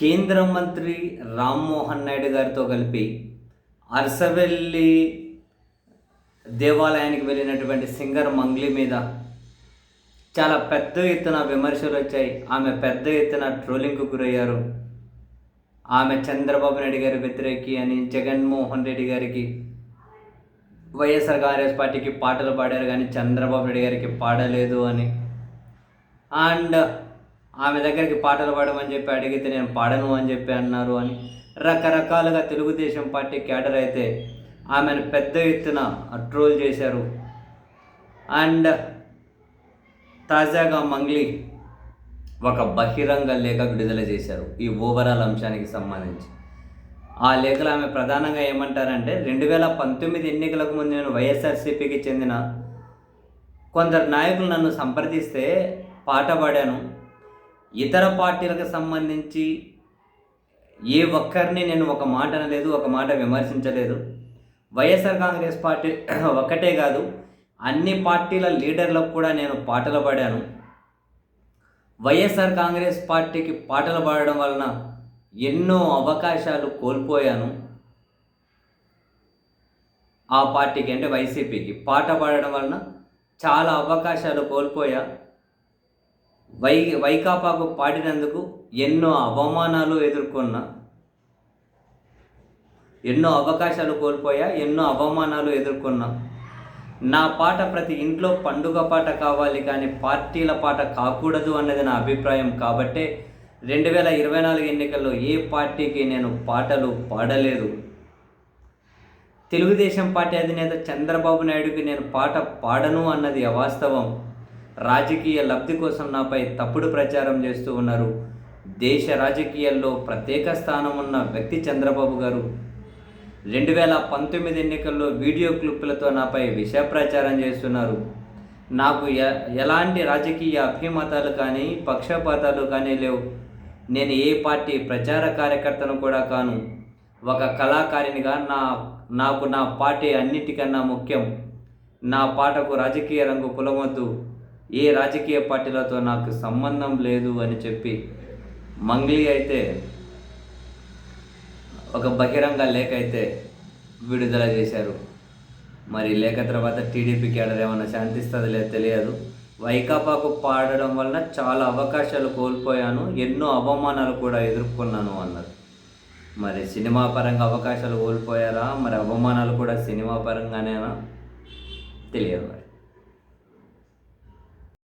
కేంద్ర మంత్రి రామ్మోహన్ నాయుడు గారితో కలిపి అరసవెల్లి దేవాలయానికి వెళ్ళినటువంటి సింగర్ మంగ్లీ మీద చాలా పెద్ద ఎత్తున విమర్శలు వచ్చాయి. ఆమె పెద్ద ఎత్తున ట్రోలింగ్కు గురయ్యారు. ఆమె చంద్రబాబు నాయుడు గారి వ్యతిరేకి అని, జగన్మోహన్ రెడ్డి గారికి, వైఎస్ఆర్ కాంగ్రెస్ పార్టీకి పాటలు పాడారు కానీ చంద్రబాబు నాయుడు గారికి పాడలేదు అని, అండ్ ఆమె దగ్గరికి పాటలు పాడమని చెప్పి అడిగితే నేను పాడను అని చెప్పి అన్నారు అని రకరకాలుగా తెలుగుదేశం పార్టీ క్యాడర్ అయితే ఆమెను పెద్ద ఎత్తున ట్రోల్ చేశారు. అండ్ తాజాగా మంగ్లీ ఒక బహిరంగ లేఖ విడుదల చేశారు ఈ ఓవరాల్ అంశానికి సంబంధించి. ఆ లేఖలో ఆమె ప్రధానంగా ఏమంటారంటే, 2019 ఎన్నికలకు ముందు నేను వైఎస్ఆర్సీపీకి చెందిన కొందరు నాయకులు నన్ను సంప్రదిస్తే పాట పాడాను. ఇతర పార్టీలకు సంబంధించి ఏ ఒక్కరిని నేను ఒక మాట అనలేదు, ఒక మాట విమర్శించలేదు. వైఎస్ఆర్ కాంగ్రెస్ పార్టీ ఒక్కటే కాదు, అన్ని పార్టీల లీడర్లకు కూడా నేను పాటలు పాడాను. వైఎస్ఆర్ కాంగ్రెస్ పార్టీకి పాటలు పాడడం వలన ఎన్నో అవకాశాలు కోల్పోయాను. ఆ పార్టీకి అంటే వైసీపీకి పాట పాడడం వలన చాలా అవకాశాలు కోల్పోయా. వైకాపాకు పాడినందుకు ఎన్నో అవమానాలు ఎదుర్కొన్నా, ఎన్నో అవకాశాలు కోల్పోయా, ఎన్నో అవమానాలు ఎదుర్కొన్నా. నా పాట ప్రతి ఇంట్లో పండుగ పాట కావాలి కానీ పార్టీల పాట కాకూడదు అన్నది నా అభిప్రాయం. కాబట్టే 2024 ఎన్నికల్లో ఏ పార్టీకి నేను పాటలు పాడలేదు. తెలుగుదేశం పార్టీ అధినేత చంద్రబాబు నాయుడుకి నేను పాట పాడను అన్నది అవాస్తవం. రాజకీయ లబ్ధి కోసం నాపై తప్పుడు ప్రచారం చేస్తూ ఉన్నారు. దేశ రాజకీయాల్లో ప్రత్యేక స్థానం ఉన్న వ్యక్తి చంద్రబాబు గారు 2019 ఎన్నికల్లో వీడియో క్లిప్పులతో నాపై విష ప్రచారం చేస్తున్నారు. నాకు ఎలాంటి రాజకీయ అభిమతాలు కానీ పక్షపాతాలు కానీ లేవు. నేను ఏ పార్టీ ప్రచార కార్యకర్తను కూడా కాను. ఒక కళాకారినిగా నాకు నా పార్టీ అన్నిటికన్నా ముఖ్యం. నా పాటకు రాజకీయ రంగు పులవద్దు. ఏ రాజకీయ పార్టీలతో నాకు సంబంధం లేదు అని చెప్పి మంగ్లీ అయితే ఒక బహిరంగ లేఖ అయితే విడుదల చేశారు. మరి లేఖ తర్వాత టీడీపీ క్యాడర్ ఏమన్నా శాంతిస్తుంది లేదు తెలియదు. వైకాపాకు పాడడం వలన చాలా అవకాశాలు కోల్పోయాను, ఎన్నో అవమానాలు కూడా ఎదుర్కొన్నాను అన్నారు. మరి సినిమా పరంగా అవకాశాలు కోల్పోయారా, మరి అవమానాలు కూడా సినిమా పరంగానేనా తెలియదు మరి.